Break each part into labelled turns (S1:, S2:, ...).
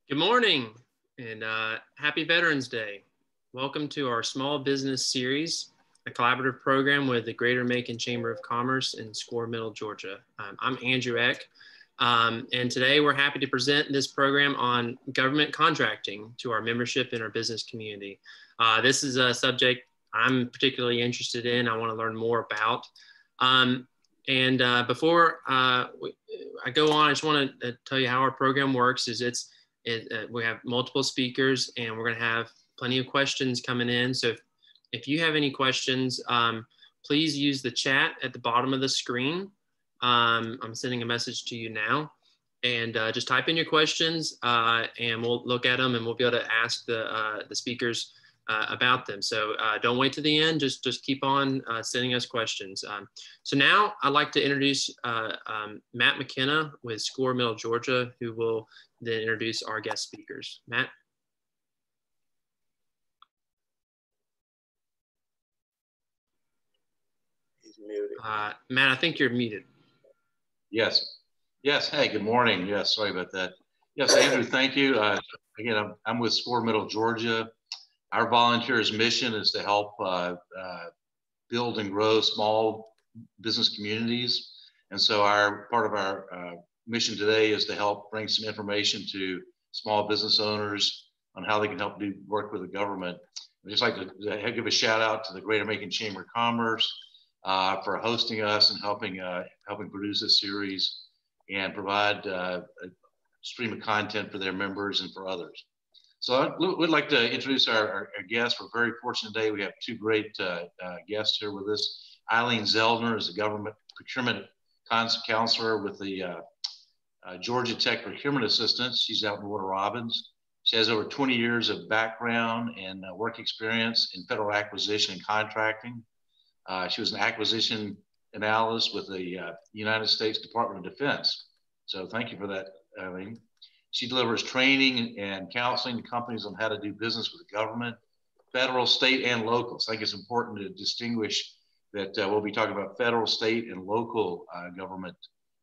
S1: Good morning and happy Veterans Day. Welcome to our small business series, a collaborative program with the Greater Macon Chamber of Commerce in Score Middle, Georgia. I'm Andrew Eck, and today we're happy to present this program on government contracting to our membership and our business community. This is a subject I'm particularly interested in, I want to learn more about. Before I go on, I just want to tell you how our program works. We have multiple speakers and we're going to have plenty of questions coming in. So if you have any questions, please use the chat at the bottom of the screen. I'm sending a message to you now, and just type in your questions and we'll look at them and we'll be able to ask the speakers about them. So don't wait to the end, just keep on sending us questions. So now I'd like to introduce Matt McKenna with Score Middle, Georgia, who will then introduce our guest speakers. Matt.
S2: He's muted.
S1: Matt, I think you're muted.
S2: Yes. Yes. Hey, good morning. Yes, sorry about that. Yes, Andrew, thank you. Again, I'm with Score Middle, Georgia. Our volunteers' mission is to help build and grow small business communities. And so part of our mission today is to help bring some information to small business owners on how they can help work with the government. I'd just like to give a shout out to the Greater Macon Chamber of Commerce for hosting us and helping produce this series and provide a stream of content for their members and for others. So we'd like to introduce our guests. We're very fortunate today. We have two great guests here with us. Aileen Zoellner is a government procurement counselor with the Georgia Tech Procurement Assistance. She's out in Warner Robins. She has over 20 years of background and work experience in federal acquisition and contracting. She was an acquisition analyst with the United States Department of Defense. So thank you for that, Aileen. She delivers training and counseling to companies on how to do business with the government, federal, state, and local. So I think it's important to distinguish that we'll be talking about federal, state, and local government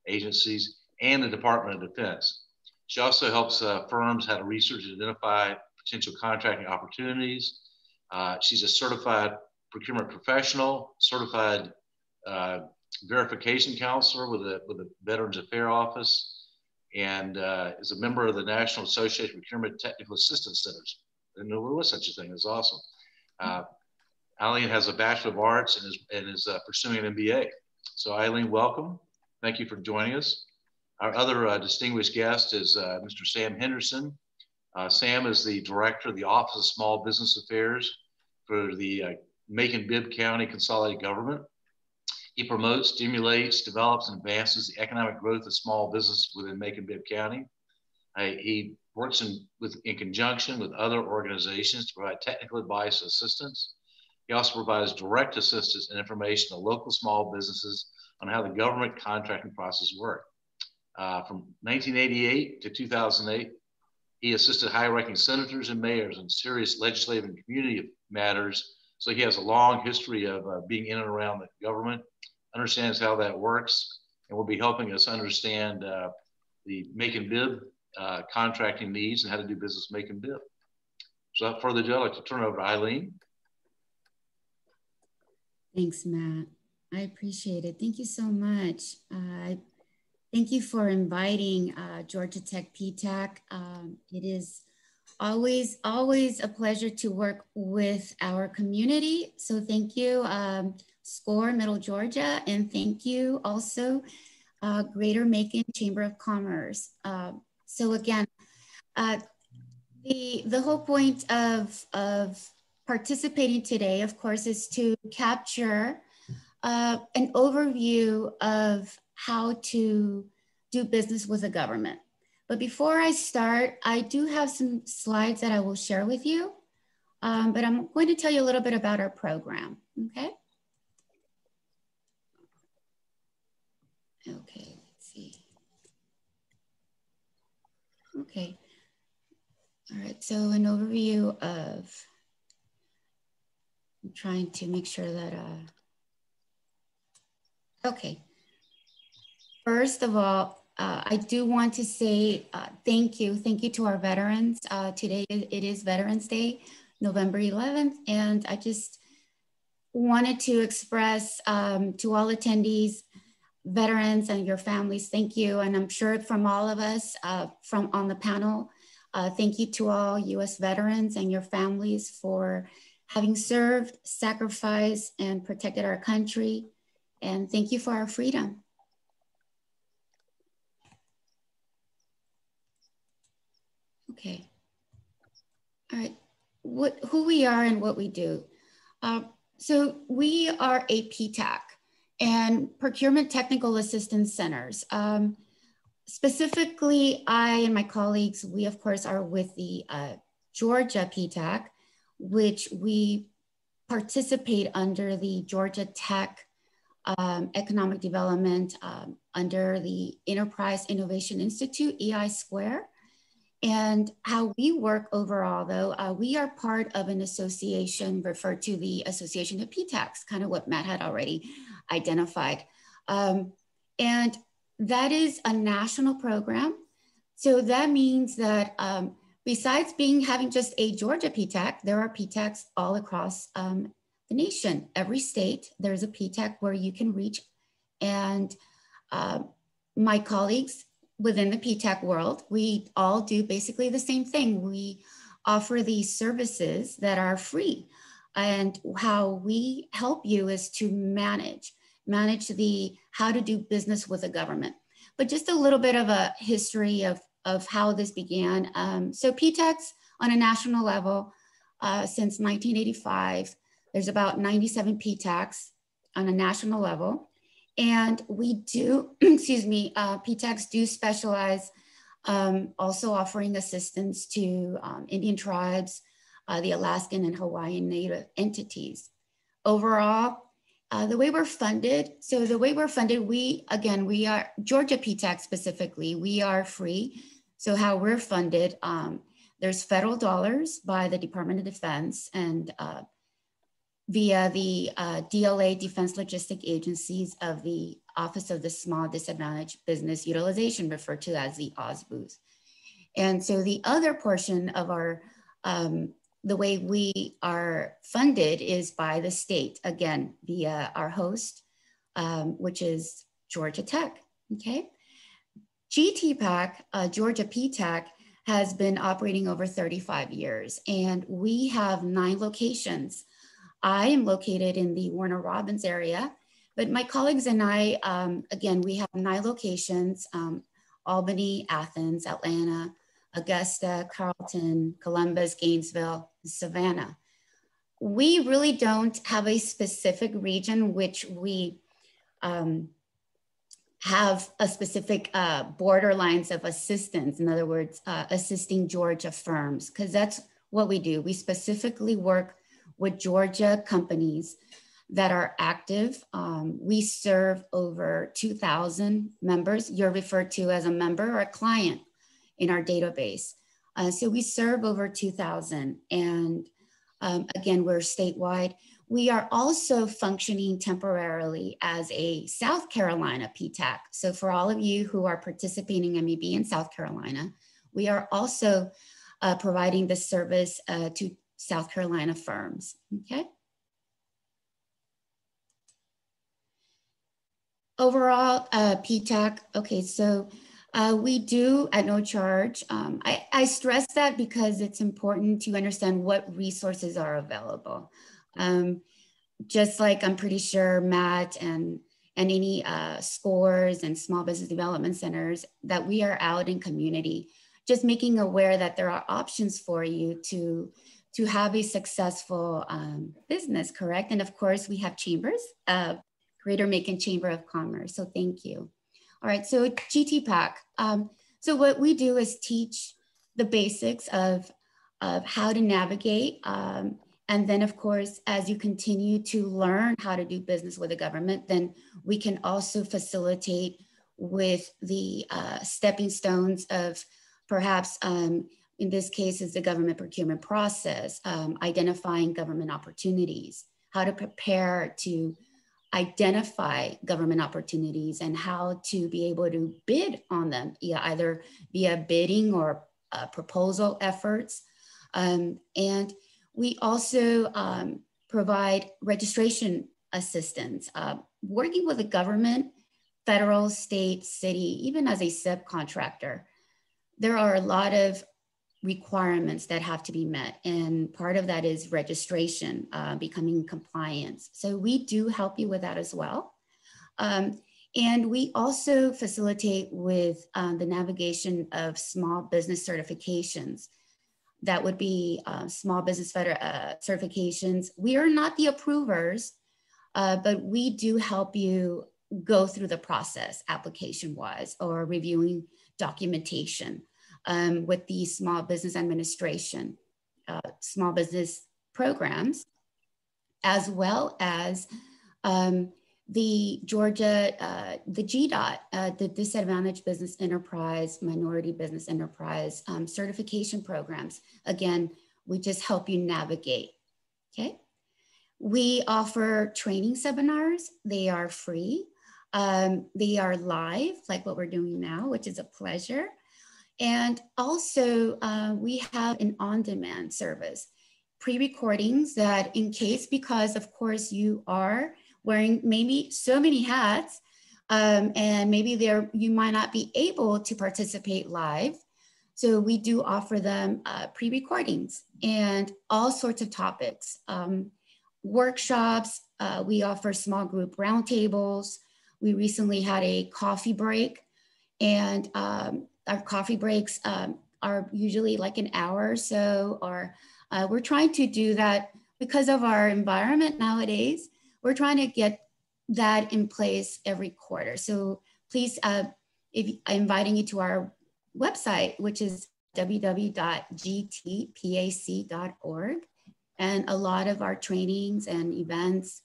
S2: agencies and the Department of Defense. She also helps firms how to research and identify potential contracting opportunities. She's a certified procurement professional, certified verification counselor with the Veterans Affairs Office, and is a member of the National Association of Procurement Technical Assistance Centers. I didn't know there was such a thing. It's awesome. Aileen has a Bachelor of Arts and is pursuing an MBA. So Aileen, welcome. Thank you for joining us. Our other distinguished guest is Mr. Sam Henderson. Sam is the Director of the Office of Small Business Affairs for the Macon Bibb County Consolidated Government. He promotes, stimulates, develops, and advances the economic growth of small business within Macon-Bibb County. He works in conjunction with other organizations to provide technical advice and assistance. He also provides direct assistance and information to local small businesses on how the government contracting process works. From 1988 to 2008, he assisted high-ranking senators and mayors in serious legislative and community matters. So he has a long history of being in and around the government, understands how that works, and will be helping us understand the Macon-Bibb contracting needs and how to do business Macon-Bibb. So without further ado, I'd like to turn it over to Aileen.
S3: Thanks, Matt. I appreciate it. Thank you so much. Thank you for inviting Georgia Tech PTAC. It is always a pleasure to work with our community. So thank you, Score Middle Georgia, and thank you also Greater Macon Chamber of Commerce. So again, the whole point of participating today, of course, is to capture an overview of how to do business with the government. But before I start, I do have some slides that I will share with you, but I'm going to tell you a little bit about our program, okay? Okay, let's see. Okay, all right, so an overview of, I'm trying to make sure that, okay. First of all, I do want to say thank you to our veterans. Today it is Veterans Day, November 11th, and I just wanted to express to all attendees, veterans and your families, thank you. And I'm sure from all of us from on the panel, thank you to all U.S. veterans and your families for having served, sacrificed, and protected our country. And thank you for our freedom. Okay. All right. Who we are and what we do. So we are a PTAC and Procurement Technical Assistance Centers. Specifically, I and my colleagues, we of course are with the Georgia PTAC, which we participate under the Georgia Tech Economic Development under the Enterprise Innovation Institute, EI Square. And how we work overall, though, we are part of an association referred to the Association of PTACs, kind of what Matt had already identified. And that is a national program. So that means that besides having just a Georgia PTAC, there are PTACs all across the nation. Every state, there's a PTAC where you can reach. And my colleagues within the PTAC world, we all do basically the same thing. We offer these services that are free. And how we help you is to manage how to do business with the government. But just a little bit of a history of how this began. So PTACs on a national level, since 1985, there's about 97 PTACs on a national level. And we do, PTACs do specialize also offering assistance to Indian tribes, the Alaskan and Hawaiian Native entities. Overall, the way we're funded, we are Georgia PTAC specifically, we are free. So how we're funded, there's federal dollars by the Department of Defense and via the DLA Defense Logistic Agencies of the Office of the Small Disadvantaged Business Utilization, referred to as the OSBUs. And so the other portion of our, the way we are funded is by the state, again, via our host, which is Georgia Tech, okay? GTPAC, Georgia PTAC, has been operating over 35 years, and we have 9 locations. I am located in the Warner Robins area, but my colleagues and I, again, we have 9 locations, Albany, Athens, Atlanta, Augusta, Carlton, Columbus, Gainesville, Savannah. We really don't have a specific region which we have a specific borderlines of assistance. In other words, assisting Georgia firms, because that's what we do. We specifically work with Georgia companies that are active. We serve over 2,000 members. You're referred to as a member or a client in our database. So we serve over 2,000. And again, we're statewide. We are also functioning temporarily as a South Carolina PTAC. So for all of you who are participating and maybe in South Carolina, we are also providing the service to South Carolina firms, okay? Overall, PTAC, okay, so we do at no charge. I stress that because it's important to understand what resources are available. Just like I'm pretty sure Matt and any SCORES and small business development centers, that we are out in community, just making aware that there are options for you to have a successful business, correct? And of course, we have chambers, Greater Macon Chamber of Commerce, so thank you. All right, so GTPAC. So what we do is teach the basics of how to navigate. And then of course, as you continue to learn how to do business with the government, then we can also facilitate with the stepping stones of perhaps, in this case, is the government procurement process, identifying government opportunities, how to prepare to identify government opportunities and how to be able to bid on them, either via bidding or proposal efforts. And we also provide registration assistance, working with the government, federal, state, city, even as a subcontractor. There are a lot of requirements that have to be met. And part of that is registration, becoming compliant. So we do help you with that as well. And we also facilitate with the navigation of small business certifications. That would be small business certifications. We are not the approvers, but we do help you go through the process application-wise or reviewing documentation with the Small Business Administration, small business programs, as well as the Georgia, the GDOT, the Disadvantaged Business Enterprise, Minority Business Enterprise certification programs. Again, we just help you navigate, okay? We offer training seminars. They are free. They are live, like what we're doing now, which is a pleasure. And also we have an on-demand service, pre-recordings that in case, because of course you are wearing maybe so many hats and maybe you might not be able to participate live. So we do offer them pre-recordings and all sorts of topics. Workshops, we offer small group roundtables. We recently had a coffee break, and our coffee breaks are usually like an hour or so, or we're trying to do that because of our environment nowadays. We're trying to get that in place every quarter. So please, I'm inviting you to our website, which is www.gtpac.org. And a lot of our trainings and events,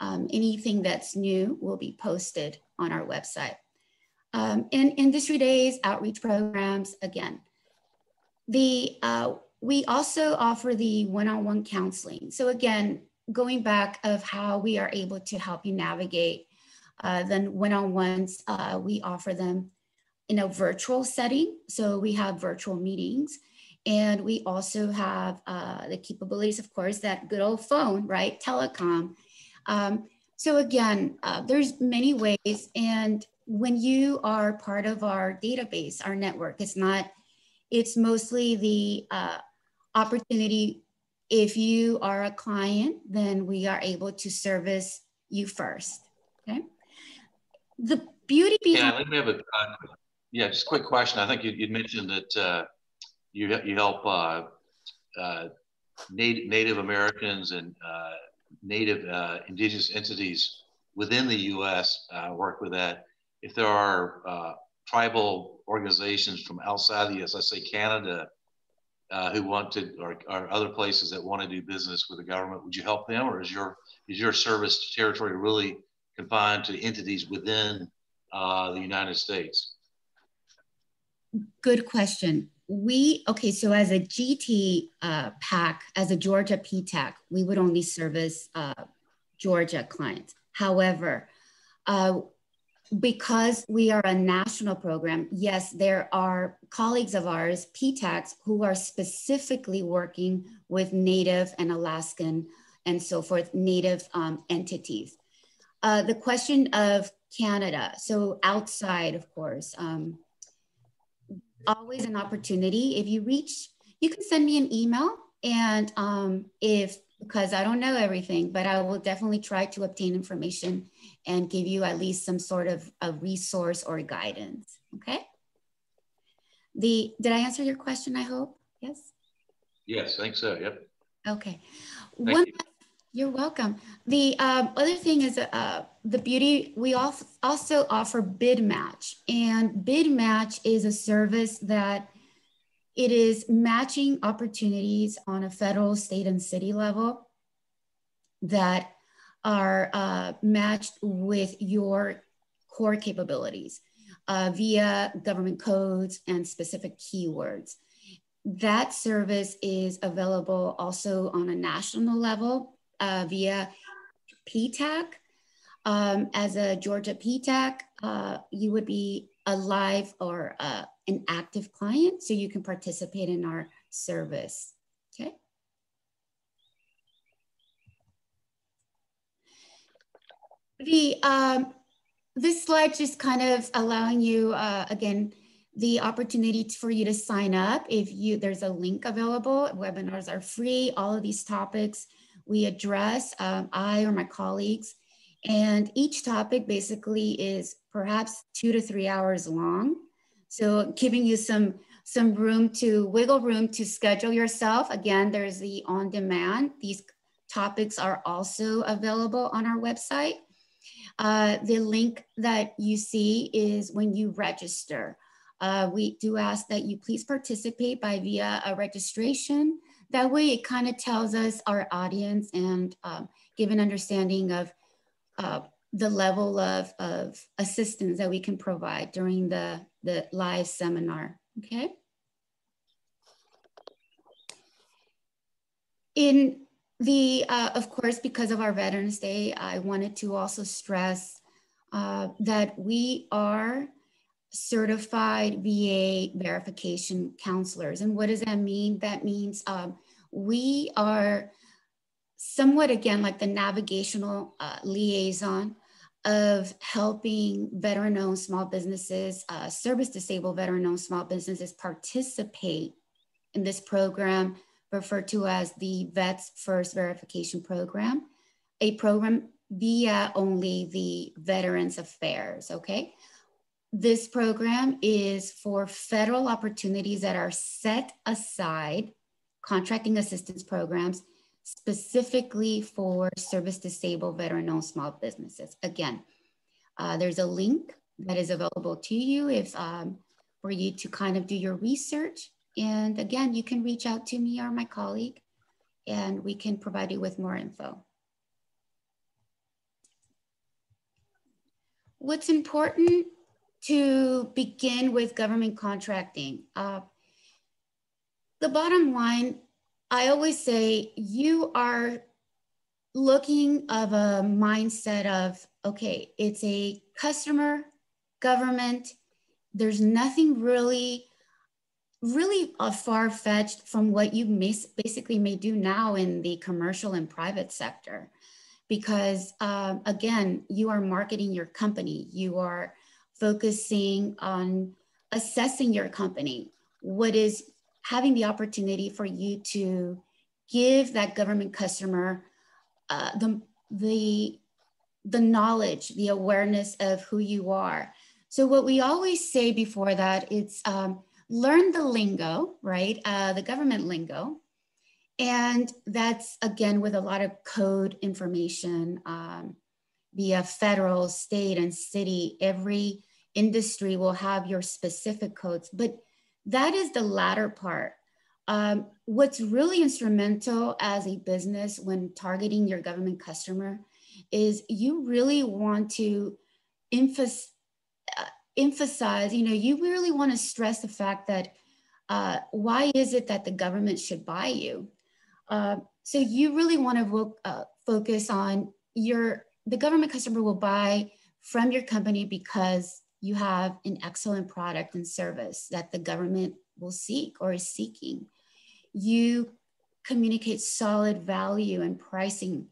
S3: anything that's new will be posted on our website. And industry days, outreach programs, again. We also offer the one-on-one counseling. So again, going back of how we are able to help you navigate, then one-on-ones, we offer them in a virtual setting. So we have virtual meetings. And we also have the capabilities, of course, that good old phone, right? Telecom. So again, there's many ways. And when you are part of our database, our network, it's mostly the opportunity. If you are a client, then we are able to service you first, okay? The beauty behind—
S2: Yeah, let me have just a quick question. I think you'd mentioned that you help Native Americans and Native indigenous entities within the U.S. Work with that. If there are tribal organizations from outside the U.S., let's say Canada, who want to, or other places that want to do business with the government, would you help them, or is your service territory really confined to entities within the United States?
S3: Good question. So as a GTPAC, as a Georgia PTAC, we would only service Georgia clients. However, because we are a national program, yes, there are colleagues of ours, PTACs, who are specifically working with Native and Alaskan and so forth, Native entities. The question of Canada, so outside, of course, always an opportunity. If you can send me an email, and because I don't know everything, but I will definitely try to obtain information and give you at least some sort of a resource or guidance, okay? Did I answer your question, I hope? Yes?
S2: Yes, I think so, yep.
S3: Okay.
S2: Thank you.
S3: You're welcome. The other thing is the beauty, we also offer bid match, and bid match is a service that it is matching opportunities on a federal, state, and city level that are matched with your core capabilities via government codes and specific keywords. That service is available also on a national level via PTAC. As a Georgia PTAC, you would be a live or an active client, so you can participate in our service, okay? This slide just kind of allowing you, again, the opportunity for you to sign up. There's a link available. Webinars are free. All of these topics we address, I or my colleagues, and each topic basically is perhaps 2 to 3 hours long. So giving you some wiggle room to schedule yourself. Again, there's the on demand. These topics are also available on our website. The link that you see is when you register. We do ask that you please participate via a registration. That way it kind of tells us our audience and give an understanding of the level of assistance that we can provide during the live seminar, okay? Of course, because of our Veterans Day, I wanted to also stress that we are certified VA verification counselors. And what does that mean? That means we are somewhat, again, like the navigational liaison of helping veteran-owned small businesses, service-disabled veteran-owned small businesses participate in this program referred to as the Vets First Verification Program, a program via only the Veterans Affairs, okay? This program is for federal opportunities that are set aside, contracting assistance programs, specifically for service-disabled veteran-owned small businesses. Again, there's a link that is available to you for you to kind of do your research. And again, you can reach out to me or my colleague, and we can provide you with more info. What's important to begin with government contracting? The bottom line, I always say you are looking of a mindset of, okay, it's a customer, government, there's nothing really far-fetched from what you basically may do now in the commercial and private sector. Because again, you are marketing your company. You are focusing on assessing your company. What is having the opportunity for you to give that government customer the knowledge, the awareness of who you are. So what we always say before that, it's learn the lingo, right? The government lingo. And that's, again, with a lot of code information via federal, state, and city. Every industry will have your specific codes, but that is the latter part. What's really instrumental as a business when targeting your government customer is you really want to emphasize, you really want to stress the fact that why is it that the government should buy you? So you really want to focus on the government customer will buy from your company because you have an excellent product and service that the government will seek or is seeking. You communicate solid value and pricing,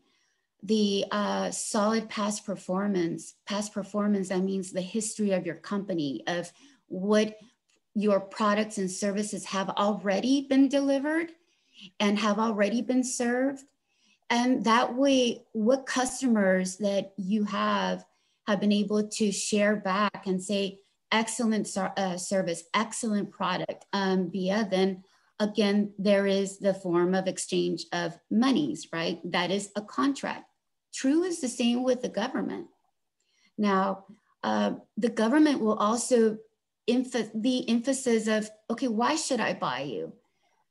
S3: the solid past performance. Past performance, that means the history of your company, of what your products and services have already been delivered and have already been served. And that way, what customers that you have been able to share back and say, excellent service, excellent product, then again, there is the form of exchange of monies, right? That is a contract. True is the same with the government. Now, the government will also the emphasis of, okay, why should I buy you?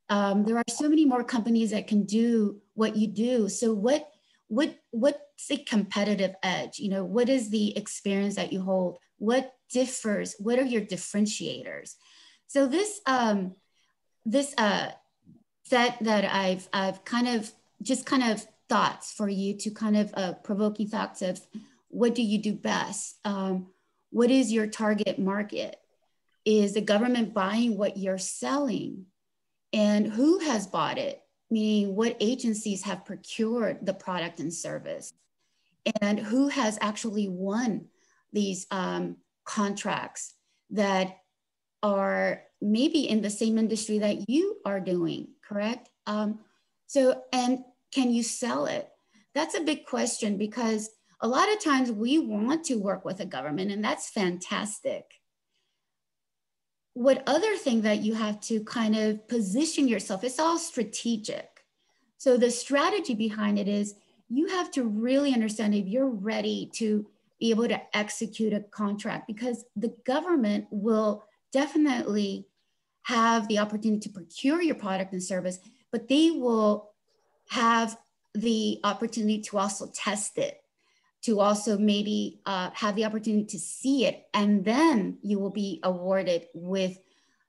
S3: There are so many more companies that can do what you do. So what's the competitive edge? What is the experience that you hold? What differs? What are your differentiators? So this set that I've kind of thoughts for you to kind of provoking thoughts of What do you do best? What is your target market? Is the government buying what you're selling? And who has bought it? Meaning what agencies have procured the product and service? And who has actually won these contracts that are maybe in the same industry that you are doing, correct? And can you sell it? That's a big question, because a lot of times we want to work with a government, and that's fantastic. What other thing that you have to kind of position yourself, it's all strategic. So the strategy behind it is you have to really understand if you're ready to be able to execute a contract, because the government will definitely have the opportunity to procure your product and service, but they will have the opportunity to also test it, to also maybe have the opportunity to see it, and then you will be awarded with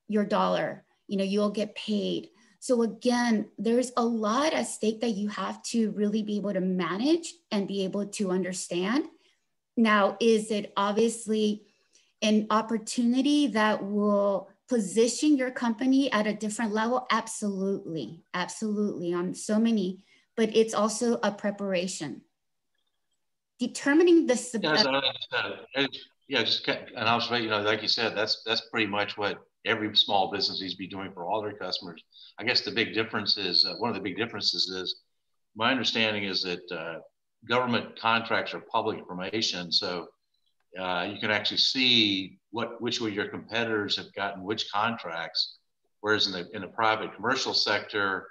S3: your dollar. You know, you'll get paid. So again, there's a lot at stake that you have to really be able to manage and be able to understand. Now, is it obviously an opportunity that will position your company at a different level? Absolutely, absolutely, on so many, but it's also a preparation. Determining the
S2: just an observation. You know, like you said, that's pretty much what every small business needs to be doing for all their customers. I guess the big difference is one of the big differences is my understanding is that government contracts are public information, so you can actually see which of your competitors have gotten which contracts. Whereas in the private commercial sector,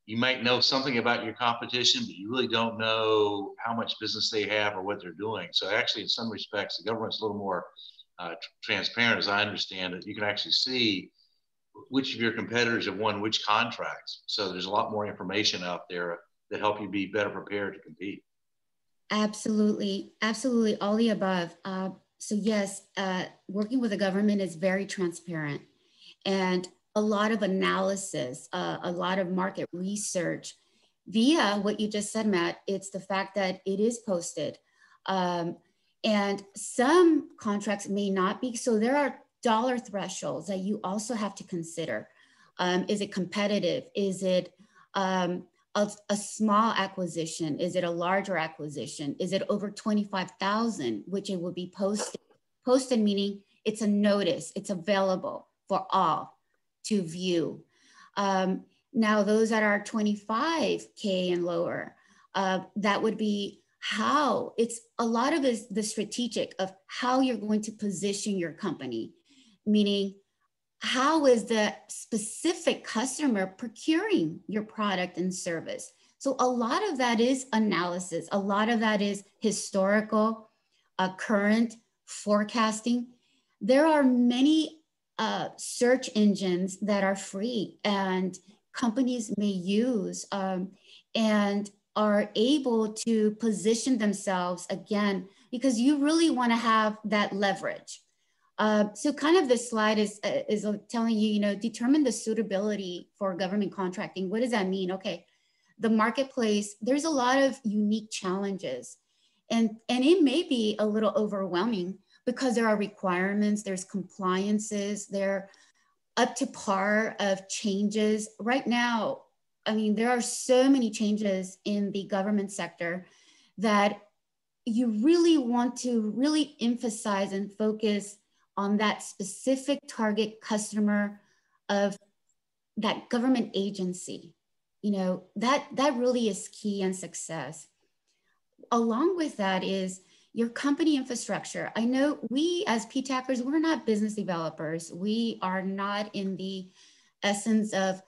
S2: you might know something about your competition, but you really don't know how much business they have or what they're doing. So actually, in some respects, the government's a little more transparent, as I understand it. You can actually see which of your competitors have won which contracts. So there's a lot more information out there that help you be better prepared to compete.
S3: Absolutely, absolutely, all the above. So yes, working with the government is very transparent, and a lot of analysis, a lot of market research via what you just said, Matt. It's the fact that it is posted. And some contracts may not be. So there are dollar thresholds that you also have to consider. Is it competitive? Is it a small acquisition? Is it a larger acquisition? Is it over 25,000, which it will be posted? Posted meaning it's a notice, it's available for all to view. Now those that are 25K and lower, that would be how it's a lot of is the strategic of how you're going to position your company, meaning how is the specific customer procuring your product and service? So a lot of that is analysis. A lot of that is historical, current forecasting. There are many search engines that are free and companies may use and are able to position themselves again, because you really want to have that leverage. So kind of this slide is telling you, determine the suitability for government contracting. What does that mean? Okay, the marketplace, there's a lot of unique challenges and it may be a little overwhelming because there are requirements, there's compliances, they're up to par of changes. Right now, I mean, there are so many changes in the government sector that you really want to really emphasize and focus on that specific target customer of that government agency. That really is key in success. Along with that is your company infrastructure. I know we as PTACers, we're not business developers. We are not in the essence of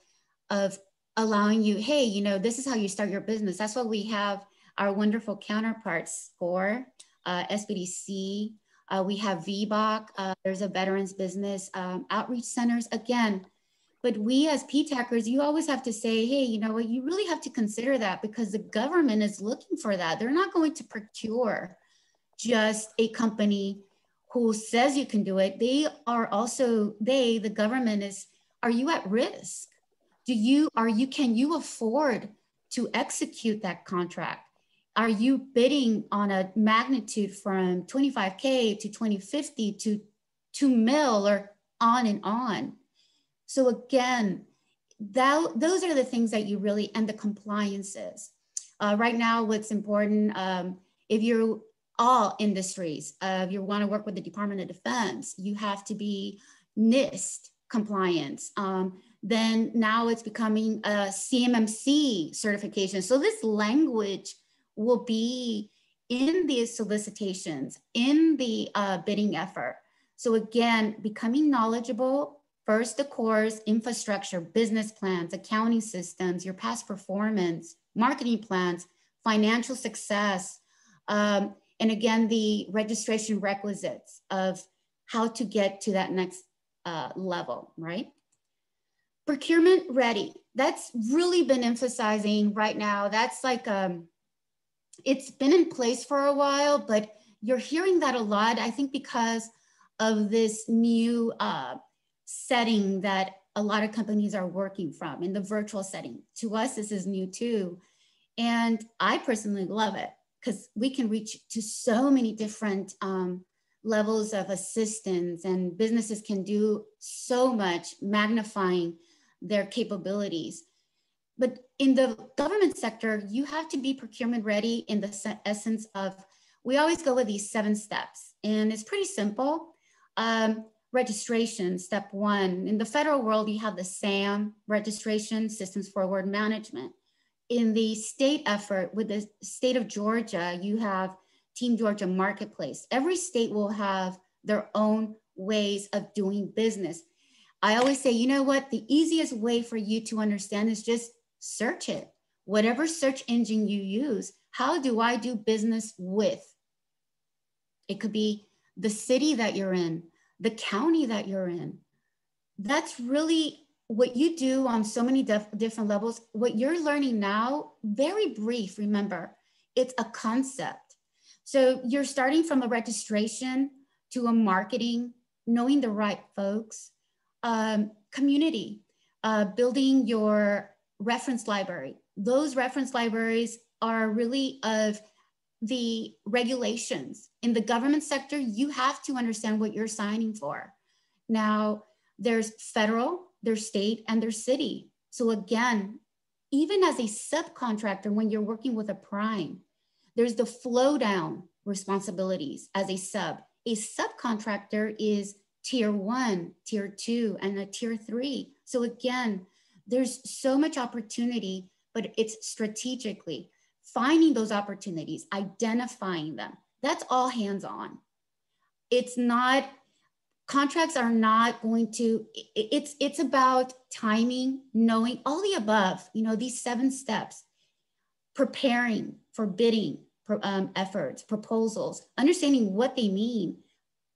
S3: allowing you, hey, this is how you start your business. That's why we have our wonderful counterparts, SCORE, SBDC, we have VBOC, there's a veterans business outreach centers again. But we as PTACers, you always have to say, hey, you know what, you really have to consider that because the government is looking for that. They're not going to procure just a company who says you can do it. They are also, the government is, are you at risk? Can you afford to execute that contract? Are you bidding on a magnitude from 25K to 2050 to 2 mil or on and on? So again, those are the things that you really, and the compliances. Right now, what's important, if you're all industries, if you want to work with the Department of Defense, you have to be NIST compliance. Then now it's becoming a CMMC certification. So this language will be in the solicitations, in the bidding effort. So again, becoming knowledgeable, first the cores, infrastructure, business plans, accounting systems, your past performance, marketing plans, financial success, and again, the registration requisites of how to get to that next level, right? Procurement ready. That's really been emphasizing right now. That's like, it's been in place for a while, but you're hearing that a lot, I think, because of this new setting that a lot of companies are working from in the virtual setting. To us, this is new too. And I personally love it because we can reach to so many different levels of assistance, and businesses can do so much, magnifying their capabilities. But in the government sector, you have to be procurement ready in the essence of, we always go with these 7 steps, and it's pretty simple. Registration, step 1. In the federal world, you have the SAM, registration, systems forward management. In the state effort, with the state of Georgia, you have Team Georgia Marketplace. Every state will have their own ways of doing business. I always say, you know what? The easiest way for you to understand is just search it. Whatever search engine you use, how do I do business with? It could be the city that you're in, the county that you're in. That's really what you do on so many different levels. What you're learning now, very brief, remember, it's a concept. So you're starting from a registration to a marketing, knowing the right folks, community, building your reference library. Those reference libraries are really of the regulations. In the government sector, you have to understand what you're signing for. Now, there's federal, there's state, and there's city. So again, even as a subcontractor, when you're working with a prime, there's the flow down responsibilities as a sub. A subcontractor is tier 1, tier 2, and a tier 3. So again, there's so much opportunity, but it's strategically finding those opportunities, identifying them. That's all hands on. It's not, contracts are not going to, it's about timing, knowing all the above, you know, these 7 steps, preparing for bidding efforts, proposals, understanding what they mean,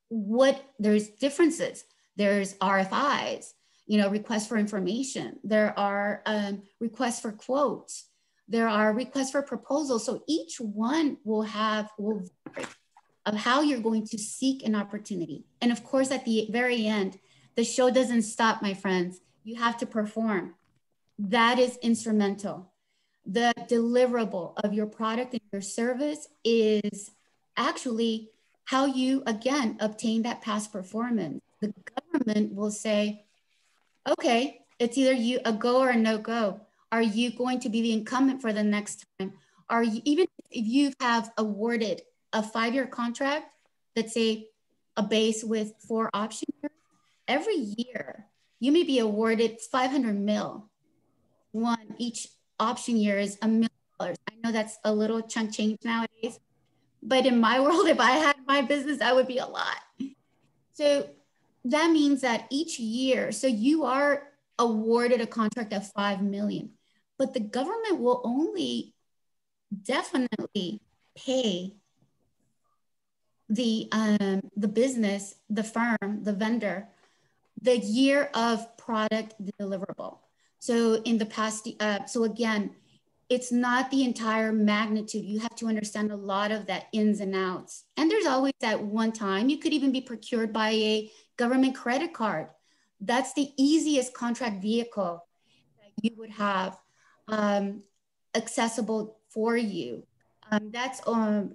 S3: what there's differences. There's RFIs, you know, requests for information. There are requests for quotes. There are requests for proposals. So each one will vary of how you're going to seek an opportunity. And of course, at the very end, the show doesn't stop, my friends. You have to perform. That is instrumental. The deliverable of your product and your service is actually how you, again, obtain that past performance. The government will say, okay, it's either a go or a no go. Are you going to be the incumbent for the next time? Are you, even if you have awarded a 5-year contract, let's say a base with 4 option years, every year you may be awarded 500 mil. Each option year is $1 million. I know that's a little chunk change nowadays, but in my world, if I had my business, that would be a lot. So that means that each year, so you are awarded a contract of 5 million, but the government will only definitely pay the business, the firm, the vendor, the year of product deliverable. So in the past, so again, it's not the entire magnitude. You have to understand a lot of that ins and outs. And there's always that one time, you could even be procured by a government credit card. That's the easiest contract vehicle that you would have accessible for you. That's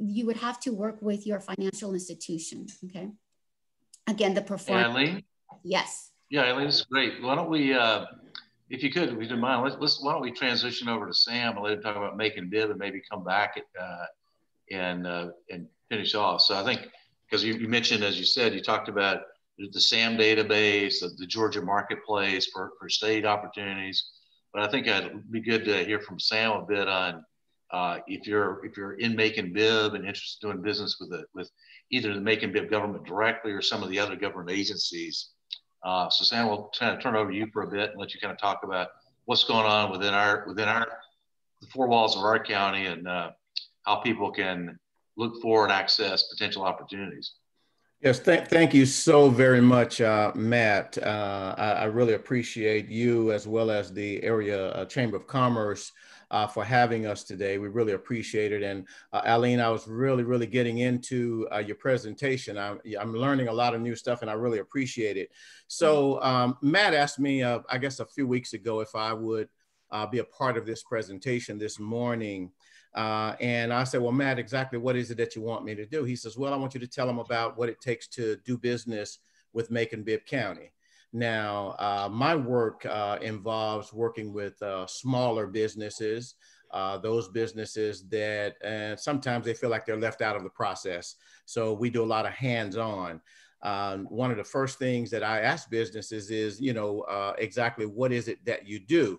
S3: you would have to work with your financial institution. Okay. Again, the performance.
S2: Aileen?
S3: Yes.
S2: Yeah, Aileen, this is great. Why don't we, if you could, if you didn't mind, why don't we transition over to Sam and let him talk about Macon Bibb and maybe come back and finish off. So I think, because you mentioned, as you said, you talked about the SAM database, the Georgia marketplace for state opportunities. But I think it'd be good to hear from Sam a bit on if you're in Macon Bibb and interested in doing business with either the Macon Bibb government directly or some of the other government agencies. So Sam, we'll kind of turn it over to you for a bit and let you kind of talk about what's going on within the four walls of our county and how people can look for and access potential opportunities.
S4: Yes, thank you so very much, Matt. I really appreciate you as well as the area Chamber of Commerce for having us today. We really appreciate it. And Aileen, I was really getting into your presentation. I'm learning a lot of new stuff and I really appreciate it. So Matt asked me, I guess a few weeks ago, if I would be a part of this presentation this morning. And I said, well, Matt, exactly what is it that you want me to do? He says, well, I want you to tell them about what it takes to do business with Macon Bibb County. Now, my work involves working with smaller businesses, those businesses that sometimes they feel like they're left out of the process. So we do a lot of hands-on. One of the first things that I ask businesses is, exactly what is it that you do?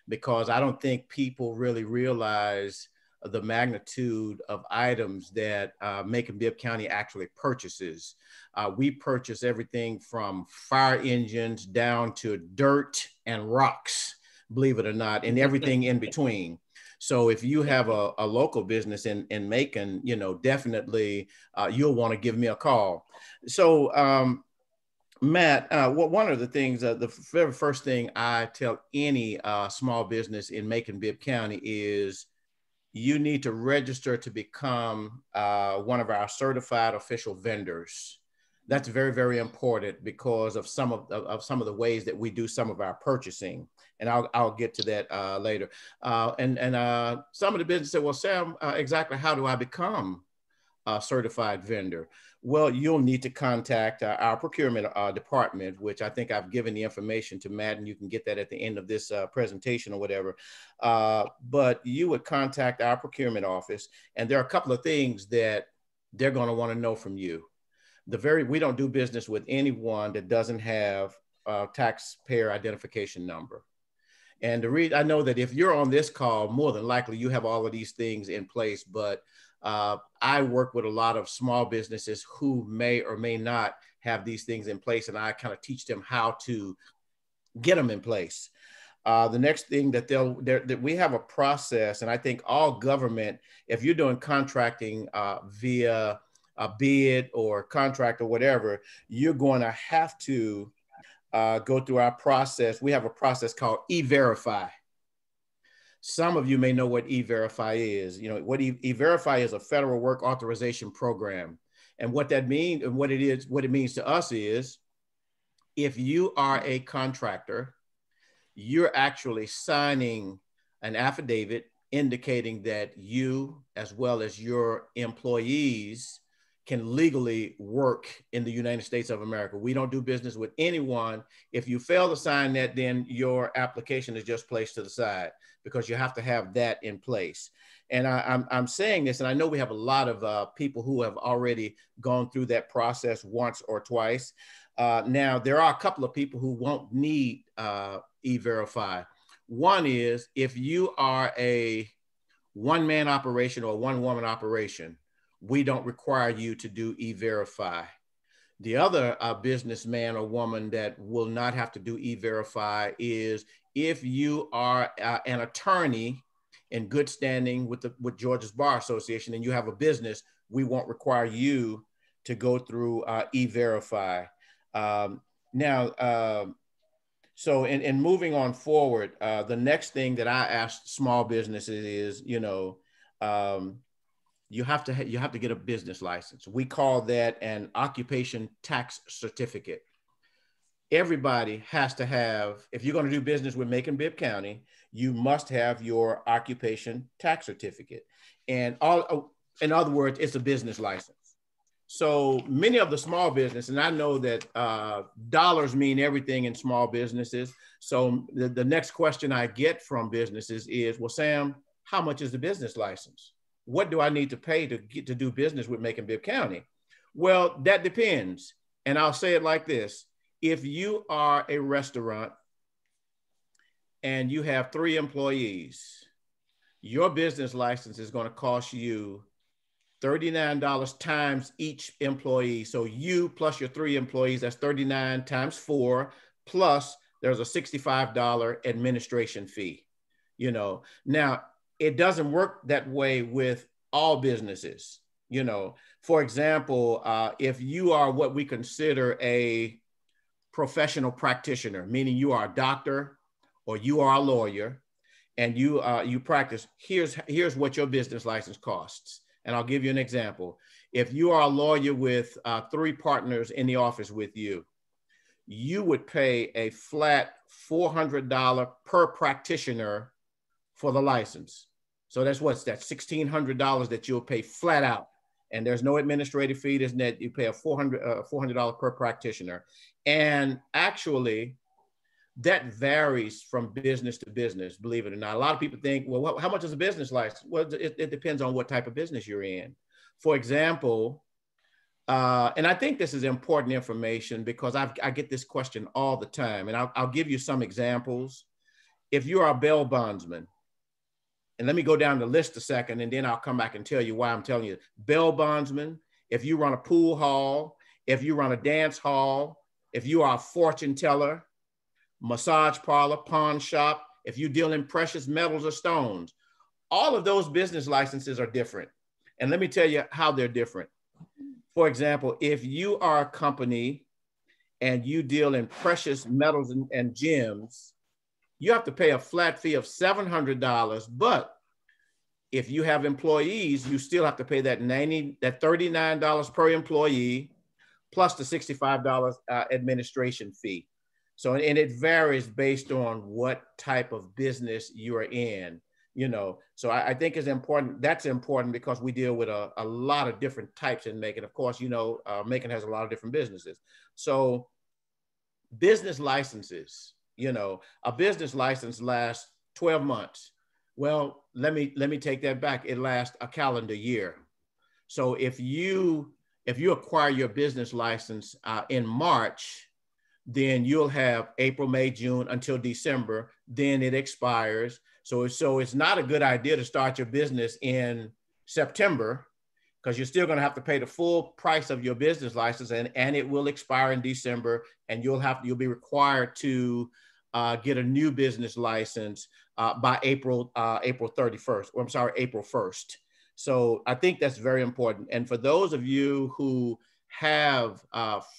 S4: Because I don't think people really realize the magnitude of items that Macon Bibb County actually purchases. We purchase everything from fire engines down to dirt and rocks, believe it or not, and everything in between. So if you have a local business in Macon, definitely you'll want to give me a call. So Matt, one of the things, the very first thing I tell any small business in Macon Bibb County is you need to register to become one of our certified official vendors. That's very important because of some of the ways that we do some of our purchasing, and I'll get to that later. And some of the business said, well, Sam, exactly how do I become a certified vendor? Well, you'll need to contact our procurement department, which I think I've given the information to Matt, and you can get that at the end of this presentation or whatever. But you would contact our procurement office, and there are a couple of things that they're going to want to know from you. We don't do business with anyone that doesn't have a taxpayer identification number. And I know that if you're on this call, more than likely you have all of these things in place, but I work with a lot of small businesses who may or may not have these things in place, and I kind of teach them how to get them in place. The next thing that we have a process, and I think all government, if you're doing contracting via a bid or contract or whatever, you're going to have to go through our process. We have a process called E-Verify. Some of you may know what E-Verify is. What E-Verify is a federal work authorization program. And what that means and what it means to us is if you are a contractor, you're actually signing an affidavit indicating that you, as well as your employees, can legally work in the United States of America. We don't do business with anyone. If you fail to sign that, then your application is just placed to the side because you have to have that in place. And I'm saying this, and I know we have a lot of people who have already gone through that process once or twice. Now, there are a couple of people who won't need E-Verify. One is if you are a one-man operation or one-woman operation, we don't require you to do E-Verify. The other businessman or woman that will not have to do E-Verify is if you are an attorney in good standing with Georgia's Bar Association and you have a business, we won't require you to go through E-Verify. So in moving on forward, the next thing that I ask small businesses is, you have to get a business license. We call that an occupation tax certificate. everybody has to have, if you're going to do business with Macon Bibb County, you must have your occupation tax certificate. And all, in other words, it's a business license. So many of the small business, and I know that dollars mean everything in small businesses. So the next question I get from businesses is, well, Sam, how much is the business license? What do I need to pay to get to do business with Macon Bibb County? Well, that depends. And I'll say it like this. If you are a restaurant and you have 3 employees, your business license is going to cost you $39 times each employee. So you plus your 3 employees, that's 39 times 4, plus there's a $65 administration fee. You know, now it doesn't work that way with all businesses. You know, for example, if you are what we consider a professional practitioner, meaning you are a doctor or you are a lawyer and you practice, here's what your business license costs. And I'll give you an example. If you are a lawyer with 3 partners in the office with you, you would pay a flat $400 per practitioner for the license. So that's what's that $1,600 that you'll pay flat out. And there's no administrative fee. There's net, you pay a $400 per practitioner. And actually, that varies from business to business, believe it or not. A lot of people think, well, how much is a business license? Well, it depends on what type of business you're in. For example, and I think this is important information because I get this question all the time, and I'll give you some examples. If you are a bail bondsman, and let me go down the list a second, and then I'll come back and tell you why I'm telling you. Bail bondsman, if you run a pool hall, if you run a dance hall, if you are a fortune teller, massage parlor, pawn shop, if you deal in precious metals or stones, all of those business licenses are different. And let me tell you how they're different. For example, if you are a company and you deal in precious metals and gems, you have to pay a flat fee of $700. But if you have employees, you still have to pay that $39 per employee plus the $65 administration fee. So, and it varies based on what type of business you are in, you know. So I think it's important. That's important because we deal with a lot of different types in Macon. Of course, you know, Macon has a lot of different businesses. So business licenses, you know, a business license lasts 12 months. Well, let me take that back. It lasts a calendar year. So if you acquire your business license in March, then you'll have April, May, June until December, then it expires. So it's not a good idea to start your business in September because you're still gonna have to pay the full price of your business license and it will expire in December and you'll be required to get a new business license by April 31st, or I'm sorry, April 1st. So I think that's very important. And for those of you who have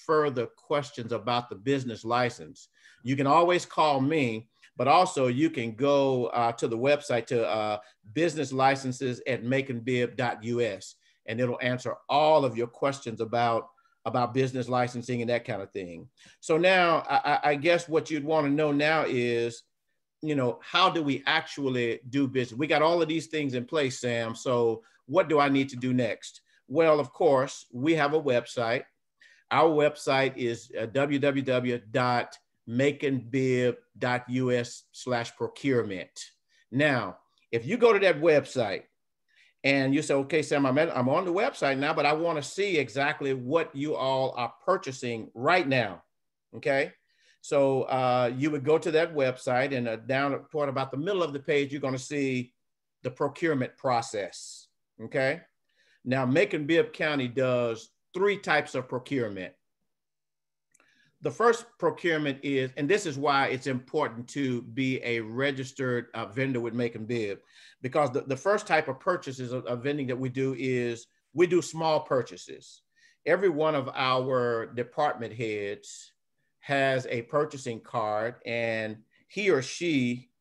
S4: further questions about the business license, you can always call me, but also you can go to the website to businesslicenses@maconbibb.us, and it'll answer all of your questions about business licensing and that kind of thing. So now I guess what you'd want to know now is, you know, how do we actually do business? We got all of these things in place, Sam. So what do I need to do next? Well, of course, we have a website. Our website is www.maconbibb.us/procurement. Now, if you go to that website and you say, okay, Sam, I'm on the website now, but I want to see exactly what you all are purchasing right now, okay? So you would go to that website and down toward about the middle of the page, you're going to see the procurement process, okay? Now, Macon Bibb County does 3 types of procurement. The first procurement is, and this is why it's important to be a registered vendor with Macon Bibb, because the first type of purchases of vending that we do is we do small purchases. Every one of our department heads has a purchasing card, and he or she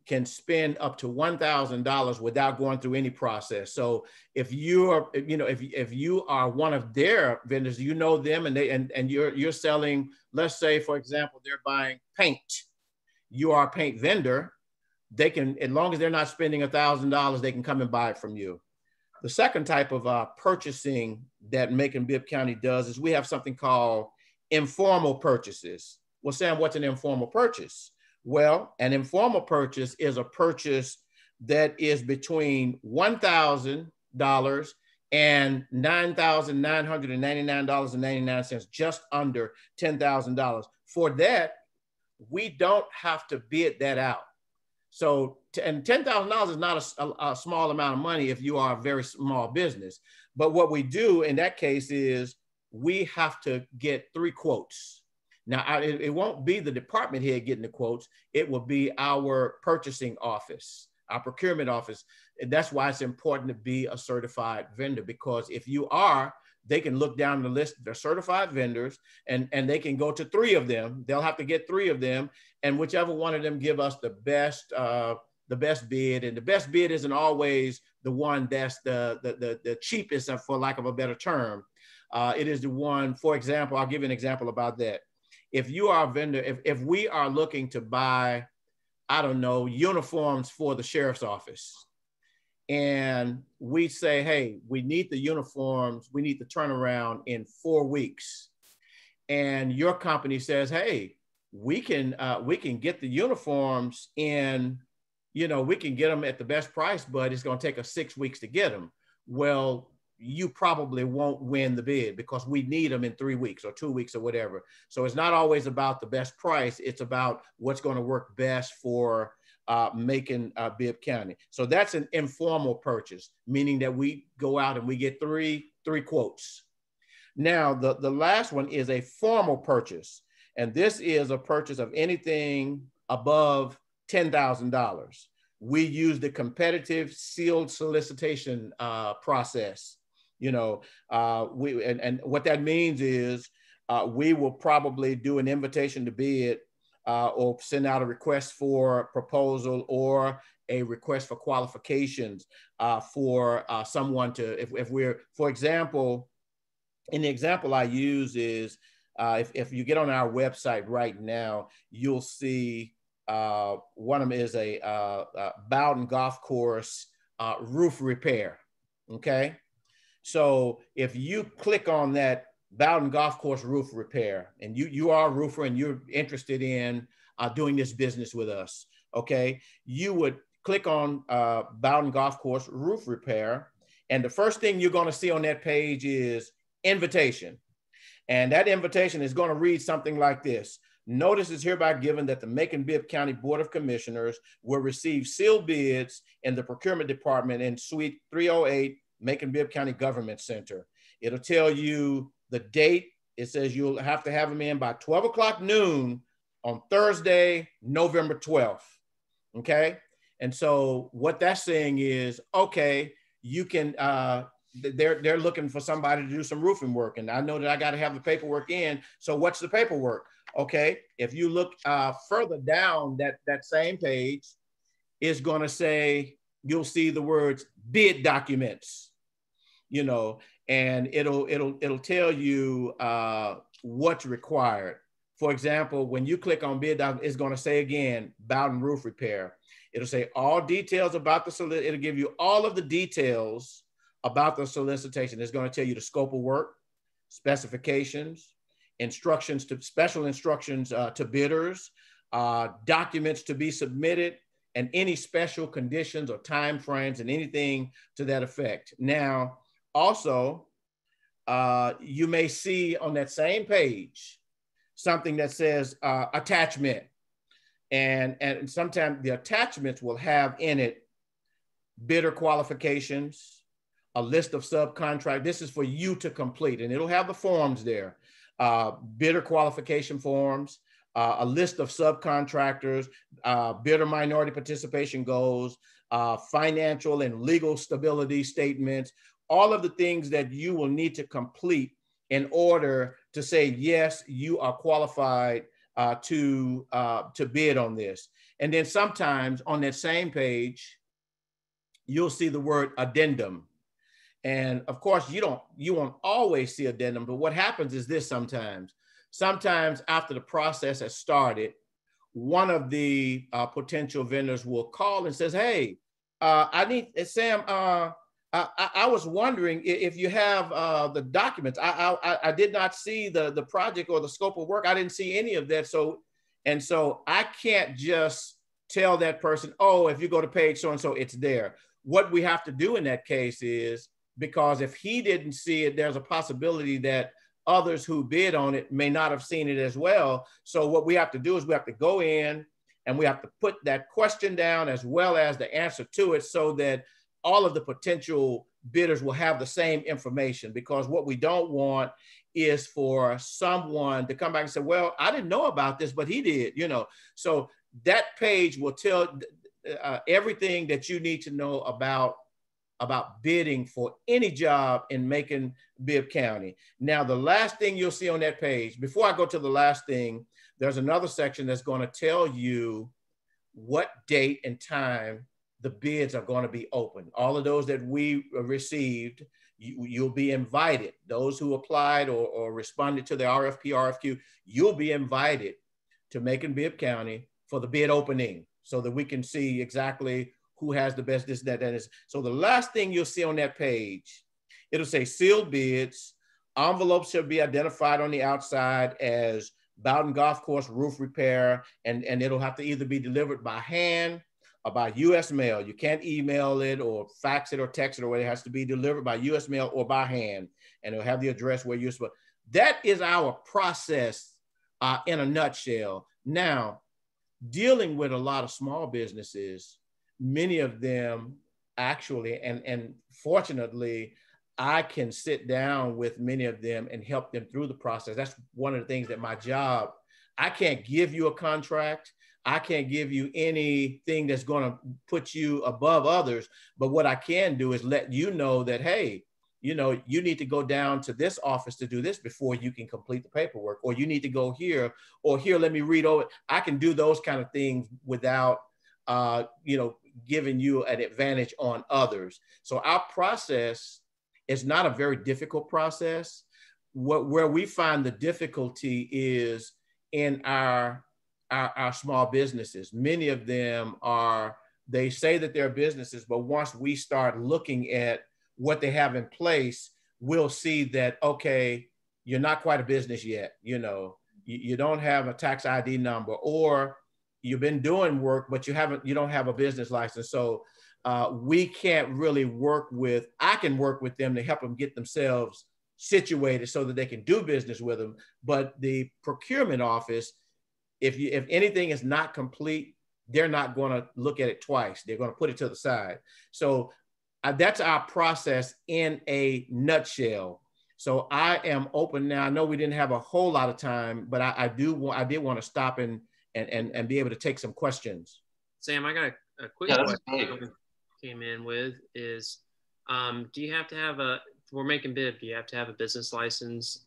S4: can spend up to $1,000 without going through any process. So if you are, if you are one of their vendors, you know them, and you're selling, let's say, for example, they're buying paint. You are a paint vendor. They can, as long as they're not spending $1,000, they can come and buy it from you. The second type of purchasing that Macon Bibb County does is we have something called informal purchases. Well, Sam, what's an informal purchase? Well, an informal purchase is a purchase that is between $1,000 and $9,999.99, just under $10,000. For that, we don't have to bid that out. So, and $10,000 is not a small amount of money if you are a very small business. But what we do in that case is we have to get 3 quotes. Now, it won't be the department head getting the quotes. It will be our purchasing office, our procurement office. And that's why it's important to be a certified vendor, because if you are, they can look down the list, they're certified vendors, and they can go to 3 of them. They'll have to get 3 of them, and whichever one of them give us the best bid. And the best bid isn't always the one that's the cheapest, for lack of a better term. It is the one, for example, I'll give you an example about that. If you are a vendor, if we are looking to buy, I don't know, uniforms for the sheriff's office, and we say, hey, we need the uniforms, we need the turnaround in 4 weeks, and your company says, hey, we can get the uniforms in, we can get them at the best price, but it's going to take us 6 weeks to get them. Well, you probably won't win the bid because we need them in 3 weeks or 2 weeks or whatever. So it's not always about the best price. It's about what's going to work best for Macon Bibb County. So that's an informal purchase, meaning that we go out and we get three quotes. Now, the last one is a formal purchase. And this is a purchase of anything above $10,000. We use the competitive sealed solicitation process. And what that means is we will probably do an invitation to bid or send out a request for proposal or a request for qualifications for someone to, if we're, for example, in the example I use is if you get on our website right now, you'll see one of them is a Bowden Golf Course roof repair. Okay. So if you click on that Bowden Golf Course roof repair, and you are a roofer and you're interested in doing this business with us, okay, you would click on Bowden Golf Course roof repair. And the first thing you're going to see on that page is invitation. And that invitation is going to read something like this. Notice is hereby given that the Macon Bibb County Board of Commissioners will receive sealed bids in the procurement department in Suite 308, Macon Bibb County Government Center. It'll tell you the date. It says you'll have to have them in by 12 o'clock noon on Thursday, November 12th. Okay. And so what that's saying is, okay, you can, they're looking for somebody to do some roofing work. And I know that I got to have the paperwork in. So what's the paperwork? Okay. If you look further down that same page, it's going to say, you'll see the words bid documents, and it'll tell you what's required. For example, when you click on bid document, it's going to say again, Bowden roof repair. It'll say all details about the it'll give you all of the details about the solicitation. It's going to tell you the scope of work, specifications, instructions to special instructions to bidders, documents to be submitted, and any special conditions or timeframes and anything to that effect. Now, also, you may see on that same page something that says attachment. And sometimes the attachments will have in it bidder qualifications, a list of subcontract. This is for you to complete, and it'll have the forms there. Bidder qualification forms, a list of subcontractors, bidder minority participation goals, financial and legal stability statements, all of the things that you will need to complete in order to say, yes, you are qualified to bid on this. And then sometimes on that same page, you'll see the word addendum. And of course, you won't always see addendum, but what happens is this sometimes after the process has started, one of the potential vendors will call and says, hey, Sam, I was wondering if you have the documents. I did not see the project or the scope of work. I didn't see any of that. So I can't just tell that person, oh, if you go to page so-and-so, it's there. What we have to do in that case is, because if he didn't see it, there's a possibility that others who bid on it may not have seen it as well. So what we have to do is we have to go in and we have to put that question down as well as the answer to it, so that all of the potential bidders will have the same information. Because what we don't want is for someone to come back and say, well, I didn't know about this, but he did, So that page will tell everything that you need to know about bidding for any job in Macon, Bibb County. Now, the last thing you'll see on that page, before I go to the last thing, there's another section that's going to tell you what date and time the bids are going to be open. All of those that we received, you'll be invited. Those who applied or responded to the RFQ, you'll be invited to Macon, Bibb County for the bid opening, so that we can see exactly who has the best this, that is. So the last thing you'll see on that page, it'll say sealed bids. Envelopes shall be identified on the outside as Bowden Golf Course roof repair, and it'll have to either be delivered by hand or by US mail. You can't email it or fax it or text it, or it has to be delivered by US mail or by hand, and it'll have the address where you're supposed. That is our process in a nutshell. Now, dealing with a lot of small businesses, many of them actually, and fortunately, I can sit down with many of them and help them through the process. That's one of the things that my job, I can't give you a contract. I can't give you anything that's going to put you above others. But what I can do is let you know that, hey, you need to go down to this office to do this before you can complete the paperwork, or you need to go here, or here, let me read over. I can do those kind of things without, giving you an advantage on others. So our process is not a very difficult process. Where we find the difficulty is in our small businesses. Many of them they say that they're businesses, but once we start looking at what they have in place, we'll see that, okay, you're not quite a business yet. You don't have a tax ID number, or you've been doing work, but you don't have a business license. So we can't really I can work with them to help them get themselves situated so that they can do business with them. But the procurement office, if anything is not complete, they're not going to look at it twice. They're going to put it to the side. So that's our process in a nutshell. So I am open now. I know we didn't have a whole lot of time, but I did want to stop and be able to take some questions.
S1: Sam, I got a quick question came in with is, do you have to have for Macon Bibb, do you have to have a business license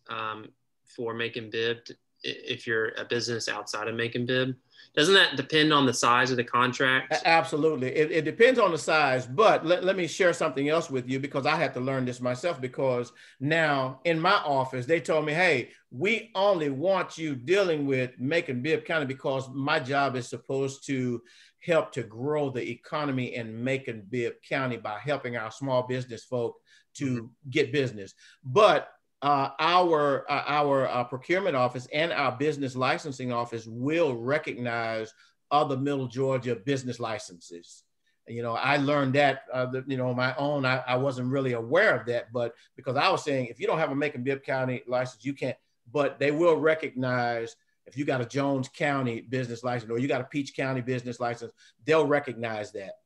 S1: for Macon Bibb if you're a business outside of Macon Bibb? Doesn't that depend on the size of the contract?
S4: Absolutely. It depends on the size, but let me share something else with you, because I had to learn this myself, because now in my office, they told me, hey, we only want you dealing with Macon Bibb County because my job is supposed to help to grow the economy in Macon Bibb County by helping our small business folk to get business. But our procurement office and our business licensing office will recognize other Middle Georgia business licenses. I learned that, on my own. I wasn't really aware of that, but because I was saying, if you don't have a Macon Bibb County license, you can't, but they will recognize if you got a Jones County business license or you got a Peach County business license, they'll recognize that.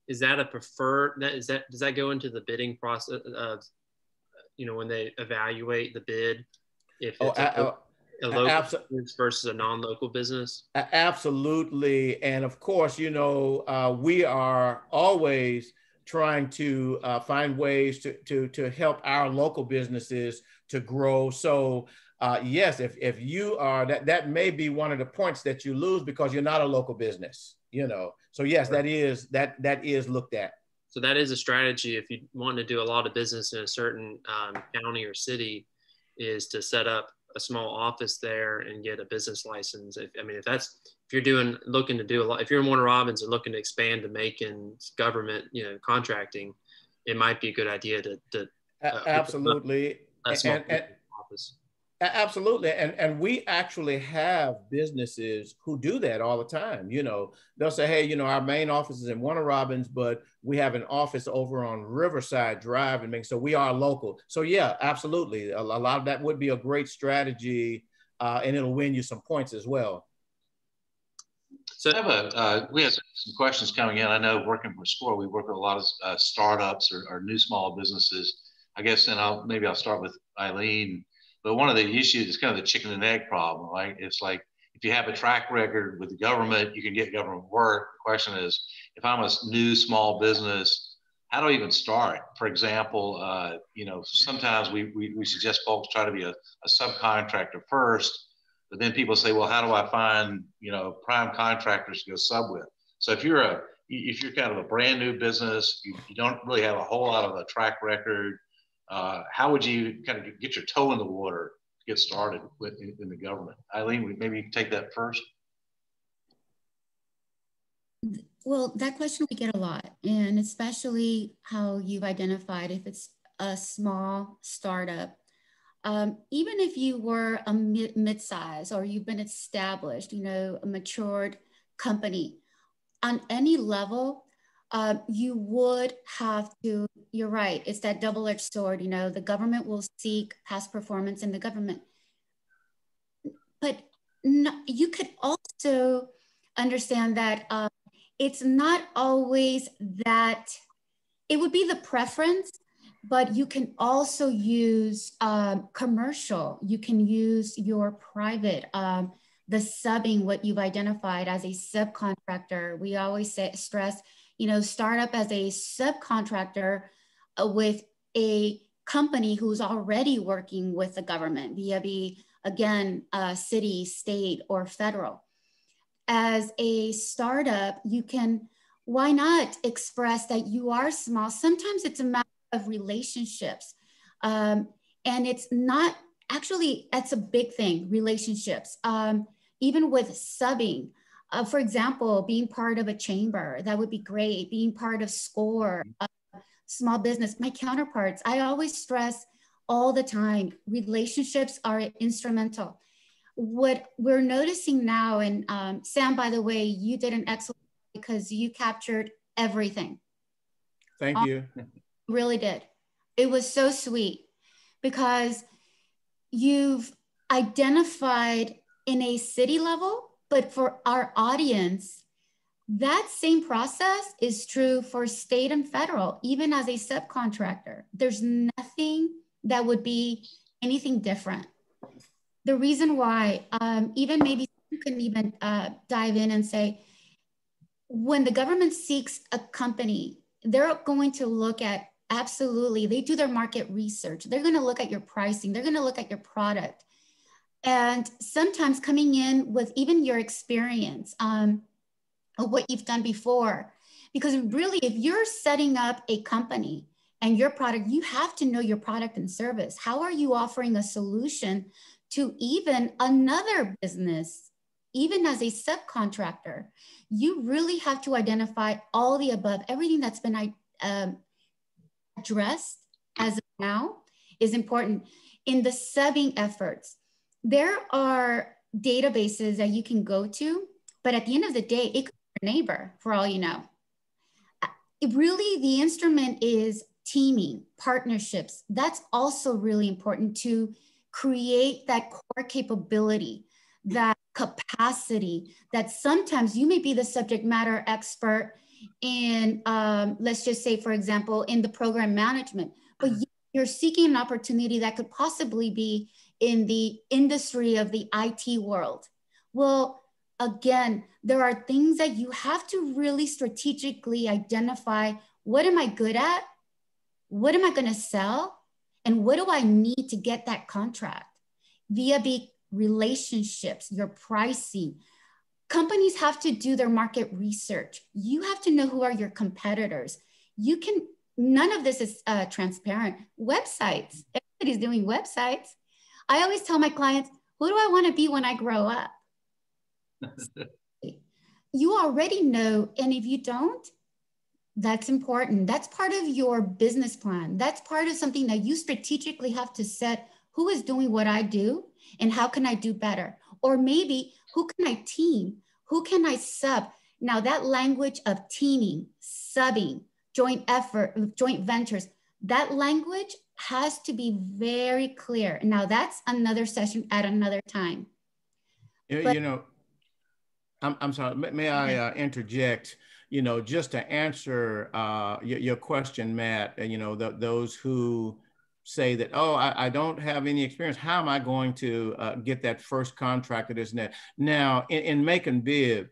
S1: Is that a preferred, does that go into the bidding process of, when they evaluate the bid, if it's a local business versus a non-local business?
S4: Absolutely. And of course, we are always trying to find ways to help our local businesses to grow. So yes, if you are, that may be one of the points that you lose because you're not a local business. you know. So yes, that is looked at.
S1: So that is a strategy if you want to do a lot of business in a certain county or city, is to set up a small office there and get a business license. If you're looking to do a lot, if you're in Warner Robins and looking to expand to Macon government, contracting, it might be a good idea to
S4: absolutely
S1: a small office.
S4: Absolutely. And we actually have businesses who do that all the time. They'll say, hey, our main office is in Warner Robins, but we have an office over on Riverside Drive and so we are local. So yeah, absolutely. A lot of that would be a great strategy, and it'll win you some points as well.
S2: So we have some questions coming in. I know working for SCORE, we work with a lot of startups or new small businesses. I guess, and I'll start with Aileen. But one of the issues is kind of the chicken and egg problem, right? It's like, if you have a track record with the government, you can get government work. The question is, if I'm a new small business, how do I even start? For example, sometimes we suggest folks try to be a subcontractor first, but then people say, well, how do I find, prime contractors to go sub with? So if you're kind of a brand new business, you don't really have a whole lot of a track record, how would you kind of get your toe in the water to get started in the government? Aileen, maybe take that first.
S3: Well, that question we get a lot, and especially how you've identified if it's a small startup. Even if you were a mid-size or you've been established, a matured company, on any level, you would have to, you're right, it's that double-edged sword, the government will seek past performance in the government. But you could also understand that it's not always that, it would be the preference, but you can also use commercial, you can use your private, the subbing, what you've identified as a subcontractor. We always stress, start up as a subcontractor with a company who's already working with the government via city, state, or federal. As a startup, you can, why not express that you are small? Sometimes it's a matter of relationships. And it's not, actually, that's a big thing, relationships. Even with subbing, for example, being part of a chamber, that would be great. Being part of SCORE, small business, my counterparts, I always stress all the time, relationships are instrumental. What we're noticing now, and Sam, by the way, you did an excellent job because you captured everything.
S4: Thank you.
S3: Really did. It was so sweet because you've identified in a city level, but for our audience, that same process is true for state and federal, even as a subcontractor. There's nothing that would be anything different. The reason why, even maybe you can even dive in and say, when the government seeks a company, they're going to look at, absolutely, they do their market research. They're going to look at your pricing. They're going to look at your product. And sometimes coming in with even your experience of what you've done before. Because really, if you're setting up a company and your product, you have to know your product and service. How are you offering a solution to even another business, even as a subcontractor? You really have to identify all the above. Everything that's been addressed as of now is important. In the subbing efforts, there are databases that you can go to, but at the end of the day, it could be your neighbor, for all you know. Really, the instrument is teaming, partnerships. That's also really important to create that core capability, that capacity, that sometimes you may be the subject matter expert in, let's just say, for example, in the program management, but you're seeking an opportunity that could possibly be in the industry of the IT world. Well, again, there are things that you have to really strategically identify. What am I good at? What am I going to sell? And what do I need to get that contract? Via the relationships, your pricing, Companies have to do their market research. You have to know who are your competitors. None of this is transparent. Websites, everybody's doing websites. I always tell my clients, who do I want to be when I grow up? You already know, and if you don't, that's important. That's part of your business plan. That's part of something that you strategically have to set. Who is doing what I do and how can I do better? Or maybe who can I team? Who can I sub? Now that language of teaming, subbing, joint effort, joint ventures, that language has to be very clear. Now that's another session at another time.
S4: But, you know, I'm sorry, may I interject, you know, just to answer your question, Matt, you know, those who say that, oh, I don't have any experience. How am I going to get that first contract or this and that? Now, in Macon Bibb,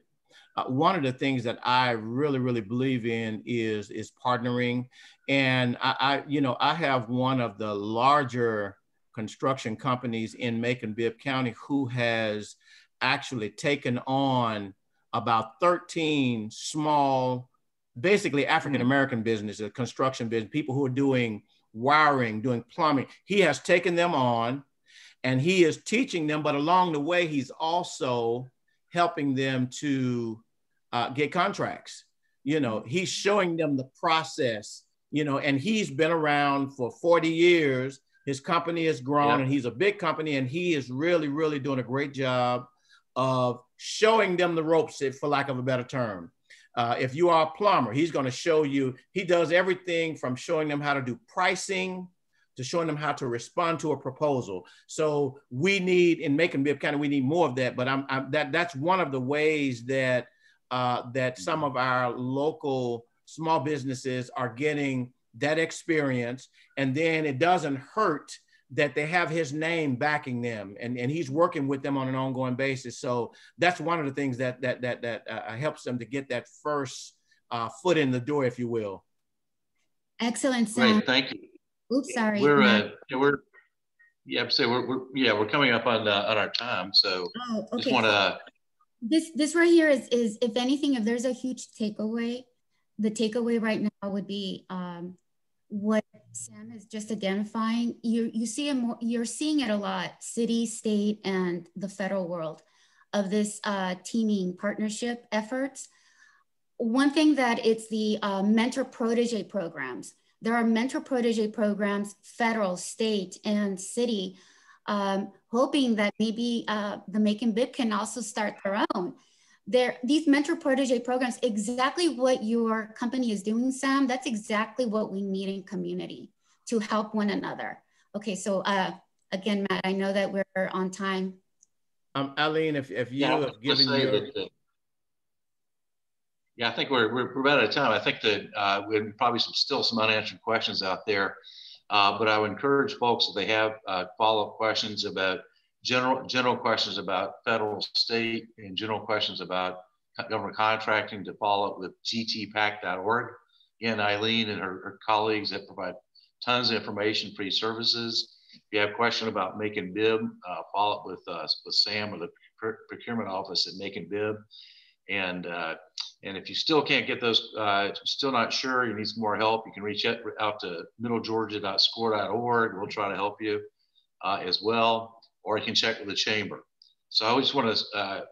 S4: one of the things that I really believe in is partnering. And you know, I have one of the larger construction companies in Macon Bibb County who has actually taken on about 13 small, basically African-American businesses, construction business, people who are doing wiring, doing plumbing. He has taken them on and he is teaching them, but along the way, he's also helping them to get contracts. You know, he's showing them the process, you know, and he's been around for 40 years. His company has grown and he's a big company and he is really doing a great job of showing them the ropes, for lack of a better term. If you are a plumber, he's going to show you, he does everything from showing them how to do pricing to showing them how to respond to a proposal. So we need, in Macon Bibb County, we need more of that, but that's one of the ways that that some of our local small businesses are getting that experience. And then it doesn't hurt that they have his name backing them and he's working with them on an ongoing basis. So that's one of the things that helps them to get that first foot in the door, if you will.
S3: Excellent, Sam.
S2: Great, thank you.
S3: Oops, sorry.
S2: We're coming up on our time. So
S3: okay.
S2: Just want to.
S3: This right here is if anything, if there's a huge takeaway, the takeaway right now would be what Sam is just identifying. You're seeing it a lot, city, state, and the federal world of this teaming partnership efforts. One thing that it's the mentor protege programs. There are mentor protege programs, federal, state, and city, hoping that maybe the Macon Bibb can also start their own. These mentor protege programs, exactly what your company is doing, Sam, that's exactly what we need in community to help one another. Okay, so again, Matt, I know that we're on time.
S4: Aileen, if you have given your...
S2: I think we're about out of time. I think that we have probably still some unanswered questions out there, but I would encourage folks if they have follow-up questions about general questions about federal, state, and general questions about government contracting to follow up with GTPAC.org. Again, Aileen and her colleagues that provide tons of information, free services. If you have a question about Macon Bibb, follow up with Sam or the procurement office at Macon Bibb. And if you still can't get those, still not sure, you need some more help, you can reach out to middlegeorgia.score.org. We'll try to help you as well, or you can check with the chamber. So I just want to,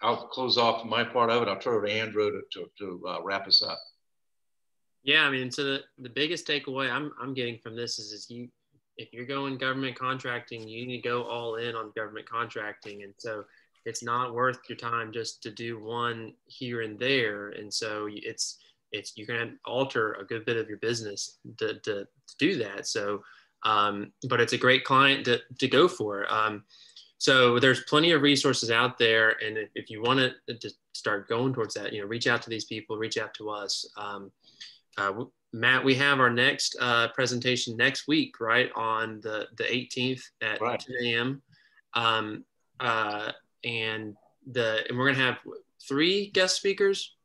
S2: I'll close off my part of it. I'll turn it over to Andrew to wrap us up.
S1: Yeah, I mean, so the biggest takeaway I'm getting from this is if you're going government contracting, you need to go all in on government contracting. And so it's not worth your time just to do one here and there. And so you're going to alter a good bit of your business to do that. So, but it's a great client to go for. So there's plenty of resources out there. And if you want to start going towards that, reach out to these people, reach out to us. Matt, we have our next presentation next week, right? On the 18th at 10 a.m. And we're going to have 3 guest speakers.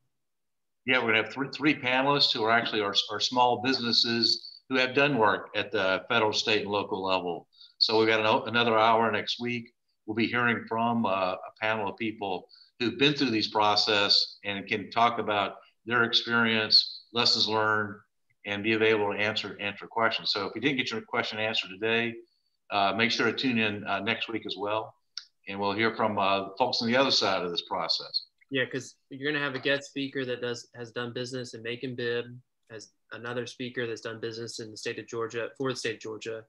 S2: Yeah, we're going to have three panelists who are actually our small businesses who have done work at the federal, state, and local level. So we've got another hour next week. We'll be hearing from a panel of people who've been through these process and can talk about their experience, lessons learned, and be available to answer questions. So if you didn't get your question answered today, make sure to tune in next week as well. And we'll hear from folks on the other side of this process.
S1: Yeah, because you're going to have a guest speaker that has done business in Macon, Bibb, has another speaker that's done business in the state of Georgia, for the state of Georgia,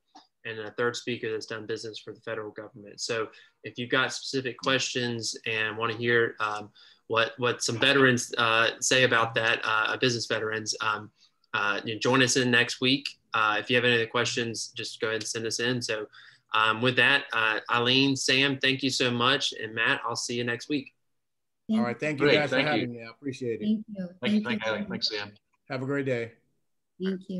S1: and a third speaker that's done business for the federal government. So if you've got specific questions and want to hear what some veterans say about that, business veterans, join us in next week. If you have any other questions, just go ahead and send us in. So with that, Aileen, Sam, thank you so much. And Matt, I'll see you next week.
S4: All right. Thank you guys for having me. I appreciate it.
S3: Thank you.
S2: Thanks, Sam.
S4: Have a great day.
S3: Thank you.